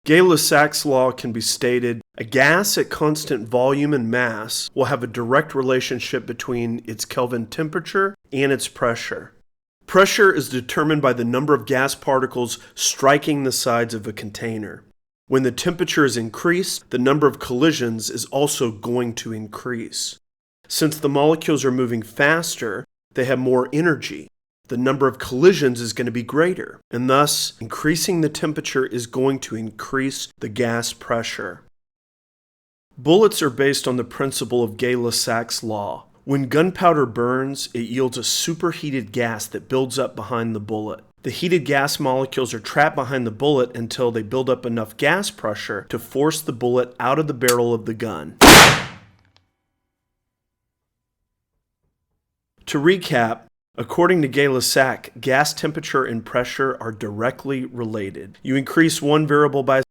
Gay-Lussac's law can be stated: a gas at constant volume and mass will have a direct relationship between its Kelvin temperature and its pressure. Pressure is determined by the number of gas particles striking the sides of a container. When the temperature is increased, the number of collisions is also going to increase. Since the molecules are moving faster, they have more energy. The number of collisions is going to be greater, and thus increasing the temperature is going to increase the gas pressure. Bullets are based on the principle of Gay-Lussac's law. When gunpowder burns, it yields a superheated gas that builds up behind the bullet. The heated gas molecules are trapped behind the bullet until they build up enough gas pressure to force the bullet out of the barrel of the gun. To recap, according to Gay-Lussac, gas temperature and pressure are directly related. You increase one variable by a